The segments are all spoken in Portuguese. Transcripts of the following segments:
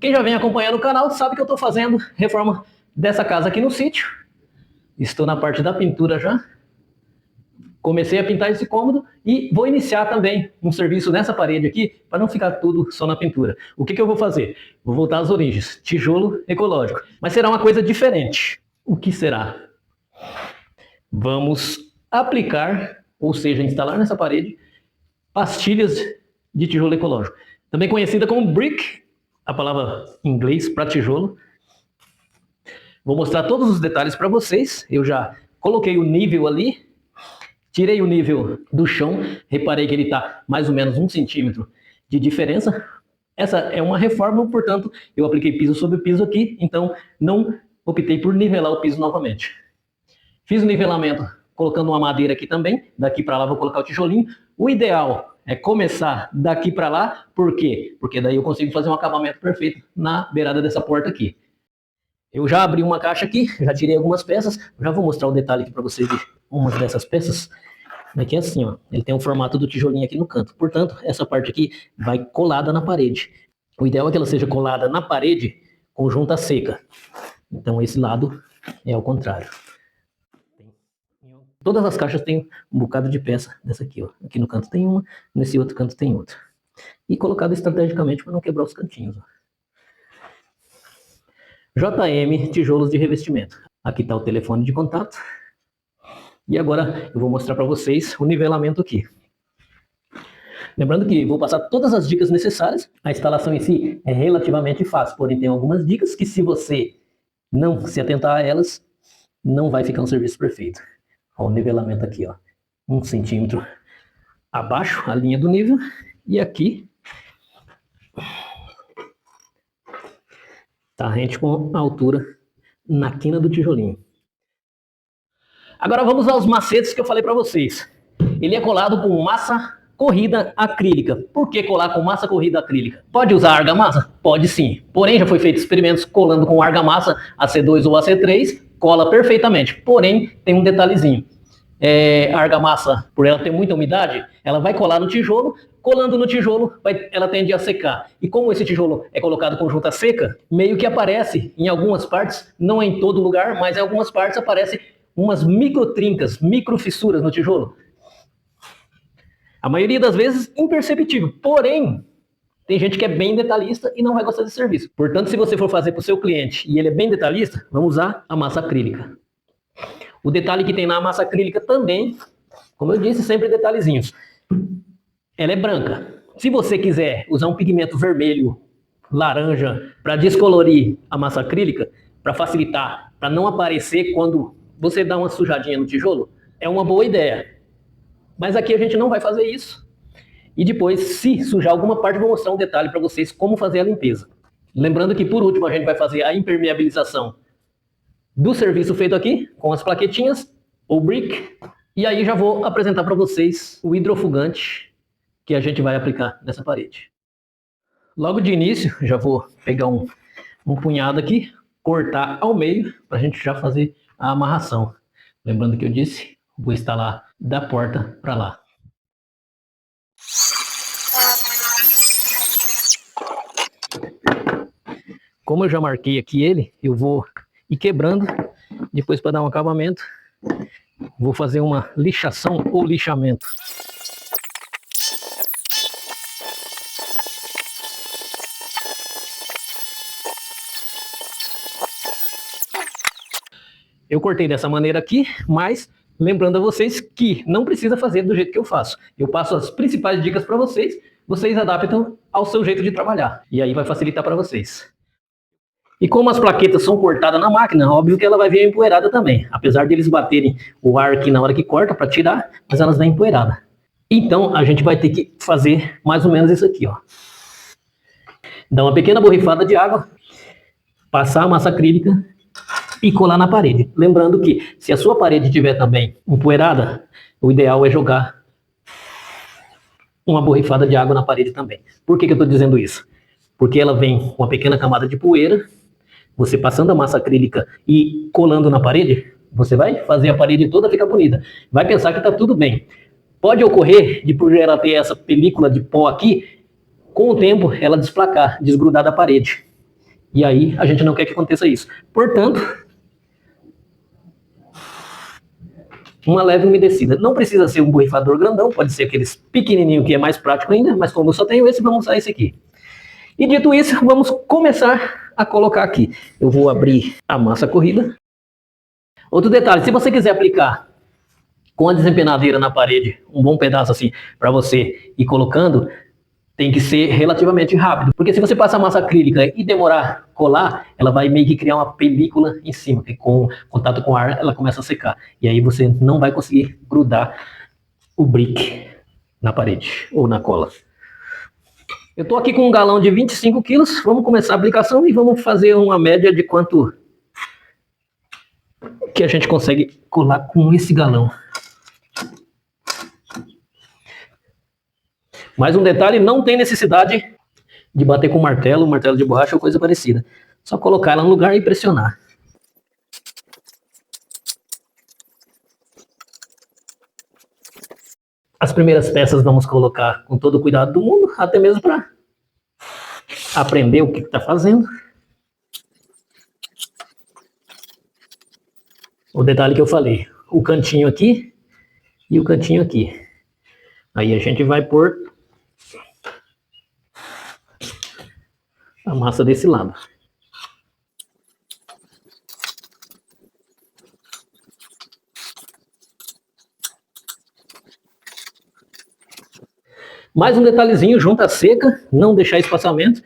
Quem já vem acompanhando o canal sabe que eu estou fazendo reforma dessa casa aqui no sítio. Estou na parte da pintura já. Comecei a pintar esse cômodo e vou iniciar também um serviço nessa parede aqui para não ficar tudo só na pintura. O que eu vou fazer? Vou voltar às origens, tijolo ecológico. Mas será uma coisa diferente. O que será? Vamos aplicar, ou seja, instalar nessa parede, pastilhas de tijolo ecológico. Também conhecida como brick, a palavra em inglês para tijolo. Vou mostrar todos os detalhes para vocês. Eu já coloquei o nível ali. Tirei o nível do chão, reparei que ele está mais ou menos 1 centímetro de diferença. Essa é uma reforma, portanto, eu apliquei piso sobre piso aqui, então não optei por nivelar o piso novamente. Fiz o nivelamento colocando uma madeira aqui também, daqui para lá vou colocar o tijolinho. O ideal é começar daqui para lá, por quê? Porque daí eu consigo fazer um acabamento perfeito na beirada dessa porta aqui. Eu já abri uma caixa aqui, já tirei algumas peças, já vou mostrar o detalhe aqui para vocês de umas dessas peças. Aqui é assim, ó, ele tem o formato do tijolinho aqui no canto, portanto, essa parte aqui vai colada na parede. O ideal é que ela seja colada na parede com junta seca. Então esse lado é ao contrário. Todas as caixas têm um bocado de peça dessa aqui, ó. Aqui no canto tem uma, nesse outro canto tem outra. E colocado estrategicamente para não quebrar os cantinhos, ó. JM Tijolos de Revestimento. Aqui está o telefone de contato. E agora eu vou mostrar para vocês o nivelamento aqui. Lembrando que vou passar todas as dicas necessárias. A instalação em si é relativamente fácil, porém tem algumas dicas que se você não se atentar a elas, não vai ficar um serviço perfeito. Ó, o nivelamento aqui, ó, 1 centímetro abaixo, a linha do nível. E aqui tá rente com a altura na quina do tijolinho. Agora vamos aos macetes que eu falei para vocês. Ele é colado com massa corrida acrílica. Por que colar com massa corrida acrílica? Pode usar argamassa? Pode sim. Porém, já foi feito experimentos colando com argamassa AC2 ou AC3, cola perfeitamente. Porém, tem um detalhezinho. A argamassa, por ela ter muita umidade, ela vai colar no tijolo. Colando no tijolo, ela tende a secar. E como esse tijolo é colocado com junta seca, meio que aparece em algumas partes, não em todo lugar, mas em algumas partes aparece umas microtrincas, microfissuras no tijolo. A maioria das vezes imperceptível. Porém, tem gente que é bem detalhista e não vai gostar desse serviço. Portanto, se você for fazer para o seu cliente e ele é bem detalhista, vamos usar a massa acrílica. O detalhe que tem na massa acrílica também, como eu disse, sempre detalhezinhos. Ela é branca. Se você quiser usar um pigmento vermelho, laranja, para descolorir a massa acrílica, para facilitar, para não aparecer quando você dá uma sujadinha no tijolo, é uma boa ideia. Mas aqui a gente não vai fazer isso. E depois, se sujar alguma parte, eu vou mostrar um detalhe para vocês como fazer a limpeza. Lembrando que, por último, a gente vai fazer a impermeabilização do serviço feito aqui, com as plaquetinhas, ou brick. E aí já vou apresentar para vocês o hidrofugante que a gente vai aplicar nessa parede. Logo de início, já vou pegar um punhado aqui, cortar ao meio, para a gente já fazer a amarração. Lembrando que eu disse, vou instalar da porta para lá. Como eu já marquei aqui ele, eu vou ir quebrando, depois para dar um acabamento, vou fazer uma lixação ou lixamento. Eu cortei dessa maneira aqui, mas lembrando a vocês que não precisa fazer do jeito que eu faço. Eu passo as principais dicas para vocês, vocês adaptam ao seu jeito de trabalhar. E aí vai facilitar para vocês. E como as plaquetas são cortadas na máquina, óbvio que ela vai vir empoeirada também. Apesar de eles baterem o ar aqui na hora que corta para tirar, mas elas vêm empoeiradas. Então a gente vai ter que fazer mais ou menos isso aqui, ó. Dar uma pequena borrifada de água, passar a massa acrílica e colar na parede. Lembrando que se a sua parede estiver também empoeirada, o ideal é jogar uma borrifada de água na parede também. Por que eu estou dizendo isso? Porque ela vem com uma pequena camada de poeira, você passando a massa acrílica e colando na parede, você vai fazer a parede toda ficar bonita. Vai pensar que está tudo bem. Pode ocorrer de por ela ter essa película de pó aqui, com o tempo ela desplacar, desgrudar da parede. E aí a gente não quer que aconteça isso. Portanto, uma leve umedecida. Não precisa ser um borrifador grandão, pode ser aqueles pequenininho que é mais prático ainda, mas como eu só tenho esse, vamos usar esse aqui. E dito isso, vamos começar a colocar aqui. Eu vou abrir a massa corrida. Outro detalhe, se você quiser aplicar com a desempenadeira na parede, um bom pedaço assim, para você ir colocando, tem que ser relativamente rápido. Porque se você passar massa acrílica e demorar a colar, ela vai meio que criar uma película em cima, que com contato com o ar, ela começa a secar. E aí você não vai conseguir grudar o brick na parede ou na cola. Eu estou aqui com um galão de 25 quilos, vamos começar a aplicação e vamos fazer uma média de quanto que a gente consegue colar com esse galão. Mais um detalhe, não tem necessidade de bater com martelo de borracha ou coisa parecida. Só colocar ela no lugar e pressionar. As primeiras peças vamos colocar com todo o cuidado do mundo, até mesmo para aprender o que está fazendo. O detalhe que eu falei, o cantinho aqui e o cantinho aqui. Aí a gente vai pôr a massa desse lado. Mais um detalhezinho, junta seca, não deixar espaçamento.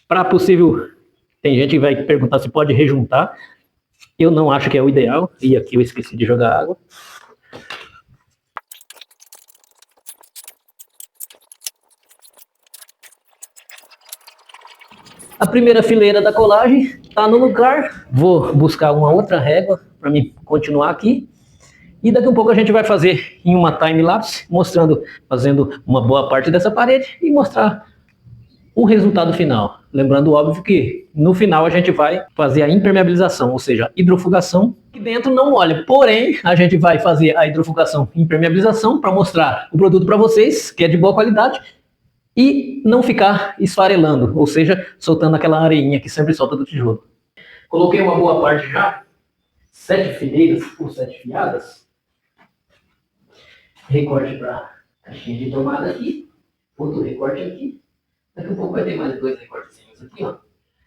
Para possível, tem gente que vai perguntar se pode rejuntar. Eu não acho que é o ideal, e aqui eu esqueci de jogar água. A primeira fileira da colagem está no lugar. Vou buscar uma outra régua para mim continuar aqui. E daqui a pouco a gente vai fazer em uma time-lapse, mostrando, fazendo uma boa parte dessa parede e mostrar o resultado final. Lembrando, óbvio, que no final a gente vai fazer a impermeabilização, ou seja, a hidrofugação, que dentro não molha. Porém, a gente vai fazer a hidrofugação e impermeabilização para mostrar o produto para vocês, que é de boa qualidade, e não ficar esfarelando, ou seja, soltando aquela areinha que sempre solta do tijolo. Coloquei uma boa parte já, 7 fileiras por 7 fiadas. Recorte para caixinha de tomada aqui, outro recorte aqui. Daqui a pouco vai ter mais 2 recortezinhos aqui, ó.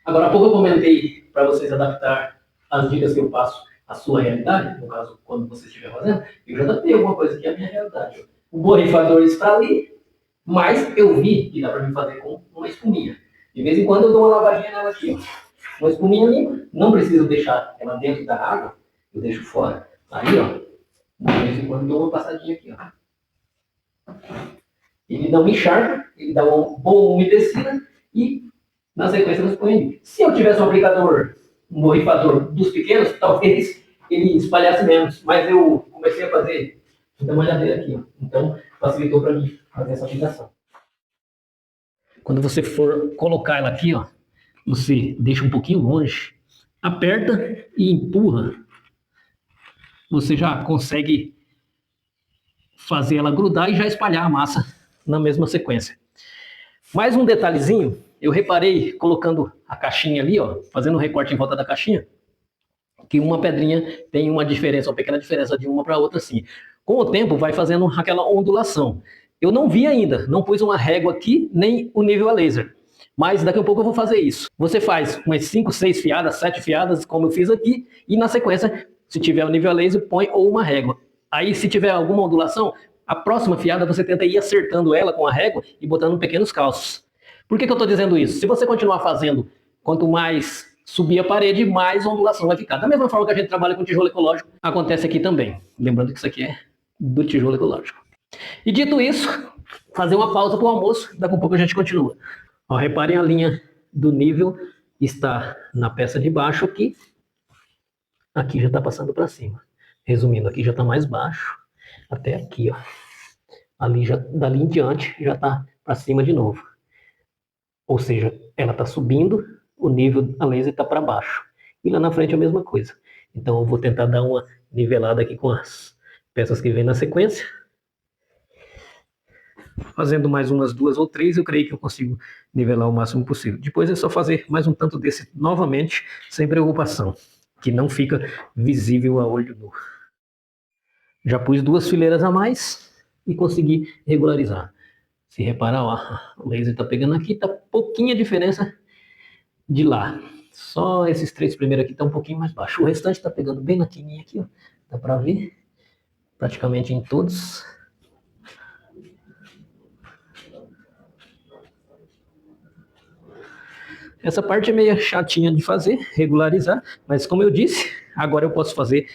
Agora há pouco eu comentei para vocês adaptar as dicas que eu passo à sua realidade, no caso, quando você estiver fazendo, eu já adaptei alguma coisa que é a minha realidade. Ó. O borrifador está ali, mas eu vi que dá para mim fazer com uma espuminha. De vez em quando eu dou uma lavadinha nela aqui, ó. Uma espuminha limpa, não preciso deixar ela dentro da água, eu deixo fora. Aí, ó. De vez em quando dou uma passadinha aqui, ó. Ele não encharca, ele dá uma boa umedecida e na sequência nós põe. Se eu tivesse um aplicador, um borrifador dos pequenos, talvez ele espalhasse menos, mas eu comecei a fazer da malhadeira aqui, ó. Então facilitou para mim fazer essa aplicação. Quando você for colocar ela aqui, ó, você deixa um pouquinho longe, aperta e empurra. Você já consegue fazer ela grudar e já espalhar a massa na mesma sequência. Mais um detalhezinho, eu reparei colocando a caixinha ali, ó, fazendo um recorte em volta da caixinha, que uma pedrinha tem uma diferença, uma pequena diferença de uma para outra assim. Com o tempo vai fazendo aquela ondulação. Eu não vi ainda, não pus uma régua aqui, nem o nível a laser. Mas daqui a pouco eu vou fazer isso. Você faz umas 5, 6 fiadas, 7 fiadas, como eu fiz aqui, e na sequência, se tiver o nível a laser, põe ou uma régua. Aí, se tiver alguma ondulação, a próxima fiada você tenta ir acertando ela com a régua e botando pequenos calços. Por que eu estou dizendo isso? Se você continuar fazendo, quanto mais subir a parede, mais ondulação vai ficar. Da mesma forma que a gente trabalha com tijolo ecológico, acontece aqui também. Lembrando que isso aqui é do tijolo ecológico. E dito isso, fazer uma pausa para o almoço, daqui a pouco a gente continua. Ó, reparem a linha do nível está na peça de baixo aqui. Aqui já está passando para cima. Resumindo, aqui já está mais baixo. Até aqui, ó. Ali já, dali em diante, já está para cima de novo. Ou seja, ela está subindo, o nível a laser está para baixo. E lá na frente é a mesma coisa. Então eu vou tentar dar uma nivelada aqui com as peças que vem na sequência. Fazendo mais umas 2 ou 3, eu creio que eu consigo nivelar o máximo possível. Depois é só fazer mais um tanto desse novamente, sem preocupação, que não fica visível a olho nu. Já pus 2 fileiras a mais e consegui regularizar. Se reparar, ó, o laser tá pegando aqui, tá pouquinha diferença de lá. Só esses 3 primeiros aqui tá um pouquinho mais baixo. O restante tá pegando bem na quininha aqui, ó. Dá pra ver praticamente em todos. Essa parte é meio chatinha de fazer, regularizar, mas como eu disse, agora eu posso fazer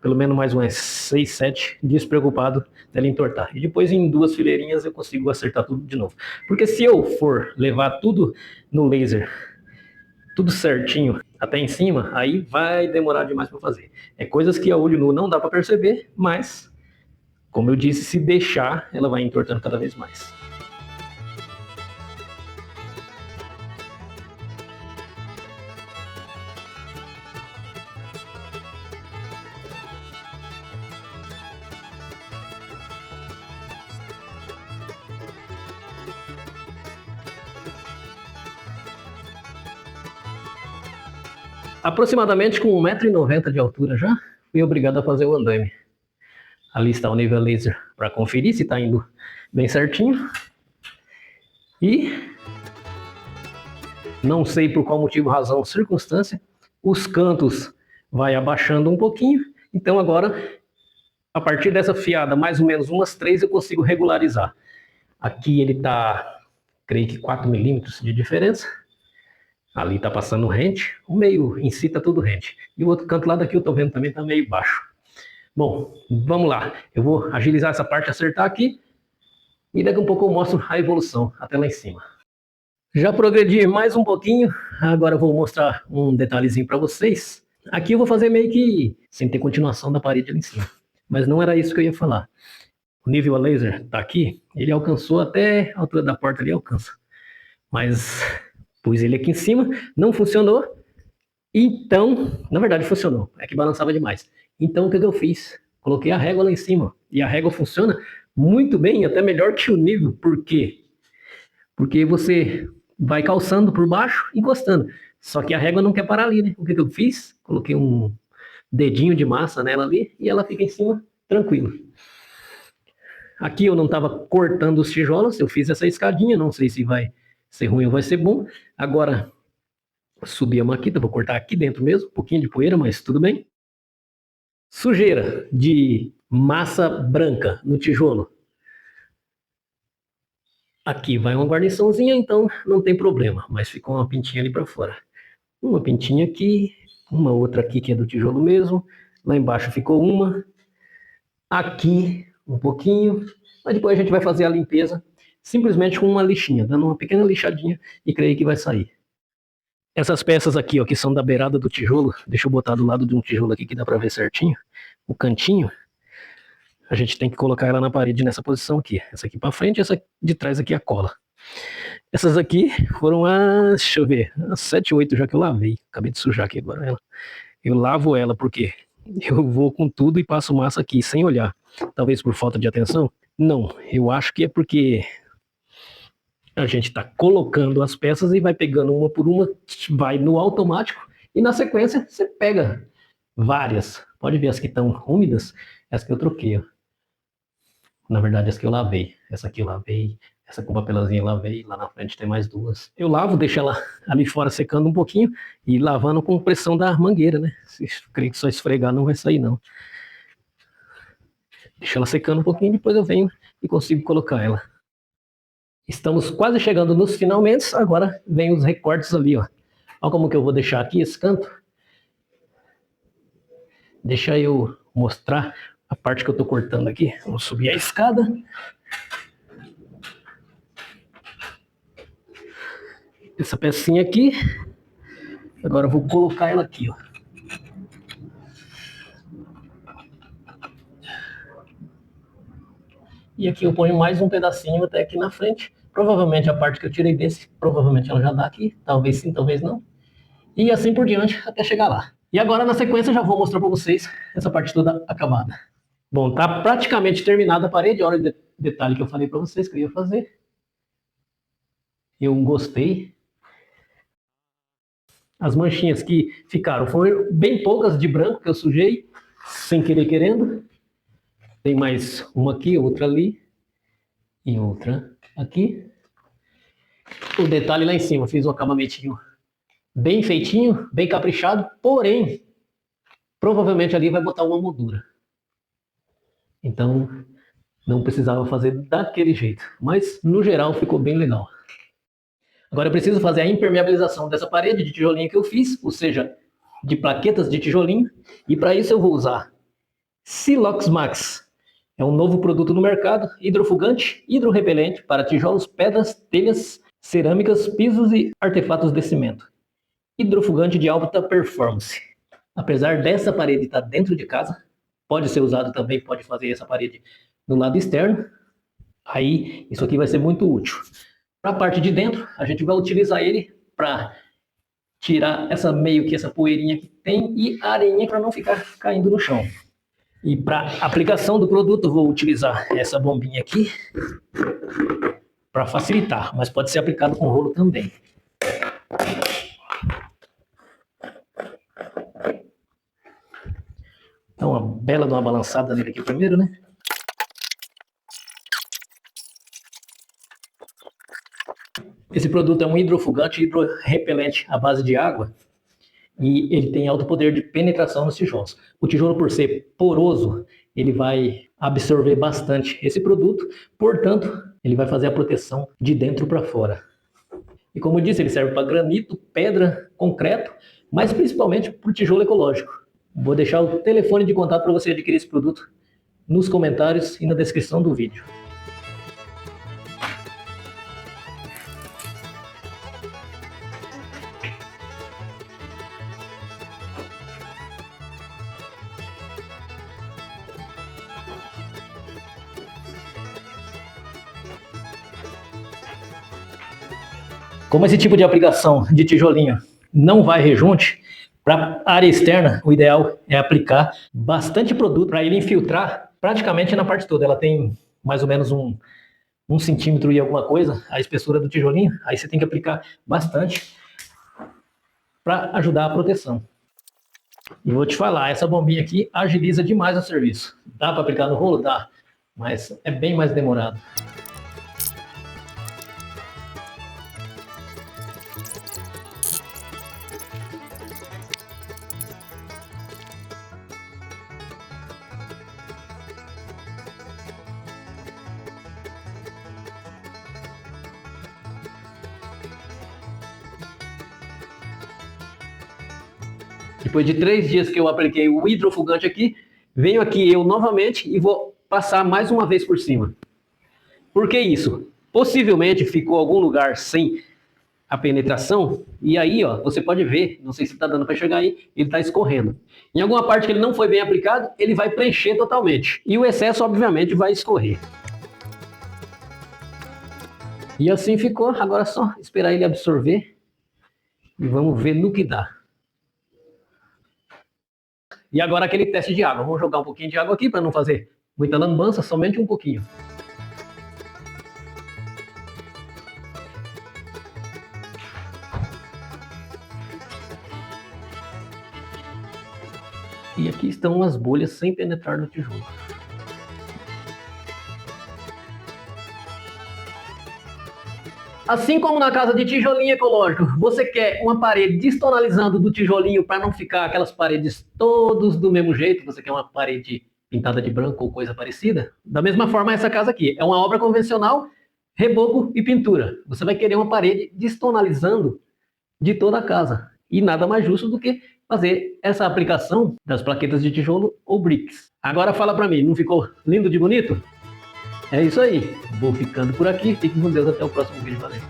pelo menos mais umas 6, 7, despreocupado dela entortar. E depois em 2 fileirinhas eu consigo acertar tudo de novo. Porque se eu for levar tudo no laser, tudo certinho até em cima, aí vai demorar demais para fazer. É coisas que a olho nu não dá para perceber, mas, como eu disse, se deixar, ela vai entortando cada vez mais. Aproximadamente com 1,90 m de altura já, fui obrigado a fazer o andaime. Ali está o nível laser para conferir se está indo bem certinho. E não sei por qual motivo, razão ou circunstância, os cantos vai abaixando um pouquinho. Então agora, a partir dessa fiada, mais ou menos umas 3, eu consigo regularizar. Aqui ele está, creio que 4 milímetros de diferença. Ali está passando rente, o meio em si está tudo rente. E o outro canto lá daqui eu estou vendo também está meio baixo. Bom, vamos lá. Eu vou agilizar essa parte, acertar aqui. E daqui a um pouco eu mostro a evolução até lá em cima. Já progredi mais um pouquinho. Agora eu vou mostrar um detalhezinho para vocês. Aqui eu vou fazer meio que sem ter continuação da parede ali em cima. Mas não era isso que eu ia falar. O nível a laser está aqui. Ele alcançou até a altura da porta ali, alcança. Mas pus ele aqui em cima, não funcionou. Então, na verdade funcionou, é que balançava demais. Então o que eu fiz? Coloquei a régua lá em cima. E a régua funciona muito bem, até melhor que o nível. Por quê? Porque você vai calçando por baixo, encostando. Só que a régua não quer parar ali, né? O que eu fiz? Coloquei um dedinho de massa nela ali e ela fica em cima, tranquilo. Aqui eu não estava cortando os tijolos, eu fiz essa escadinha, não sei se vai ser ruim ou vai ser bom. Agora, subi a maquita, vou cortar aqui dentro mesmo, um pouquinho de poeira, mas tudo bem. Sujeira de massa branca no tijolo. Aqui vai uma guarniçãozinha, então não tem problema, mas ficou uma pintinha ali para fora. Uma pintinha aqui, uma outra aqui que é do tijolo mesmo. Lá embaixo ficou uma. Aqui um pouquinho. Mas depois a gente vai fazer a limpeza simplesmente com uma lixinha, dando uma pequena lixadinha e creio que vai sair. Essas peças aqui, ó, que são da beirada do tijolo, deixa eu botar do lado de um tijolo aqui que dá para ver certinho, o cantinho, a gente tem que colocar ela na parede nessa posição aqui. Essa aqui para frente, essa de trás aqui a cola. Essas aqui foram as, deixa eu ver, as 7, 8 já que eu lavei. Acabei de sujar aqui agora ela. Eu lavo ela porque eu vou com tudo e passo massa aqui sem olhar. Talvez por falta de atenção? Não, eu acho que é porque a gente está colocando as peças e vai pegando uma por uma, vai no automático e na sequência você pega várias. Pode ver as que estão úmidas, as que eu troquei, ó. Na verdade, as que eu lavei. Essa aqui eu lavei, essa com papelãozinho eu lavei, lá na frente tem mais 2. Eu lavo, deixo ela ali fora secando um pouquinho e lavando com pressão da mangueira, né? Se creio que só esfregar não vai sair, não. Deixo ela secando um pouquinho, depois eu venho e consigo colocar ela. Estamos quase chegando nos finalmente, agora vem os recortes ali, ó. Olha como que eu vou deixar aqui esse canto. Deixa eu mostrar a parte que eu tô cortando aqui. Vamos subir a escada. Essa pecinha aqui. Agora eu vou colocar ela aqui, ó. E aqui eu ponho mais um pedacinho até aqui na frente. Provavelmente a parte que eu tirei desse, provavelmente ela já dá aqui. Talvez sim, talvez não. E assim por diante até chegar lá. E agora na sequência eu já vou mostrar para vocês essa parte toda acabada. Bom, tá praticamente terminada a parede. Olha detalhe que eu falei para vocês que eu ia fazer. Eu gostei. As manchinhas que ficaram foram bem poucas de branco que eu sujei, sem querer querendo. Tem mais uma aqui, outra ali e outra aqui. O detalhe lá em cima, fiz um acabamentinho bem feitinho, bem caprichado, porém, provavelmente ali vai botar uma moldura. Então, não precisava fazer daquele jeito. Mas, no geral, ficou bem legal. Agora eu preciso fazer a impermeabilização dessa parede de tijolinho que eu fiz, ou seja, de plaquetas de tijolinho. E para isso eu vou usar Silox Max. É um novo produto no mercado, hidrofugante, hidrorrepelente para tijolos, pedras, telhas, cerâmicas, pisos e artefatos de cimento. Hidrofugante de alta performance. Apesar dessa parede estar dentro de casa, pode ser usado também, pode fazer essa parede no lado externo. Aí, isso aqui vai ser muito útil. Para a parte de dentro, a gente vai utilizar ele para tirar meio que essa poeirinha que tem e a areinha para não ficar caindo no chão. E para aplicação do produto, vou utilizar essa bombinha aqui para facilitar, mas pode ser aplicado com rolo também. Então, uma bela de uma balançada nele aqui primeiro, né? Esse produto é um hidrofugante hidrorrepelente à base de água e ele tem alto poder de penetração nos tijolos. O tijolo, por ser poroso, ele vai absorver bastante esse produto, portanto, ele vai fazer a proteção de dentro para fora. E como eu disse, ele serve para granito, pedra, concreto, mas principalmente para o tijolo ecológico. Vou deixar o telefone de contato para você adquirir esse produto nos comentários e na descrição do vídeo. Como esse tipo de aplicação de tijolinho não vai rejunte, para a área externa, o ideal é aplicar bastante produto para ele infiltrar praticamente na parte toda. Ela tem mais ou menos um centímetro e alguma coisa, a espessura do tijolinho, aí você tem que aplicar bastante para ajudar a proteção. E vou te falar, essa bombinha aqui agiliza demais o serviço. Dá para aplicar no rolo? Dá, mas é bem mais demorado. Depois de 3 dias que eu apliquei o hidrofugante aqui, venho aqui eu novamente e vou passar mais uma vez por cima. Por que isso? Possivelmente ficou algum lugar sem a penetração e aí, ó, você pode ver, não sei se está dando para enxergar aí, ele está escorrendo. Em alguma parte que ele não foi bem aplicado, ele vai preencher totalmente. E o excesso, obviamente, vai escorrer. E assim ficou, agora é só esperar ele absorver e vamos ver no que dá. E agora aquele teste de água. Vamos jogar um pouquinho de água aqui para não fazer muita lambança, somente um pouquinho. E aqui estão as bolhas sem penetrar no tijolo. Assim como na casa de tijolinho ecológico, você quer uma parede destonalizando do tijolinho para não ficar aquelas paredes todas do mesmo jeito, você quer uma parede pintada de branco ou coisa parecida? Da mesma forma essa casa aqui, é uma obra convencional, reboco e pintura. Você vai querer uma parede destonalizando de toda a casa. E nada mais justo do que fazer essa aplicação das plaquetas de tijolo ou bricks. Agora fala para mim, não ficou lindo de bonito? É isso aí, vou ficando por aqui, fiquem com Deus, até o próximo vídeo, valeu!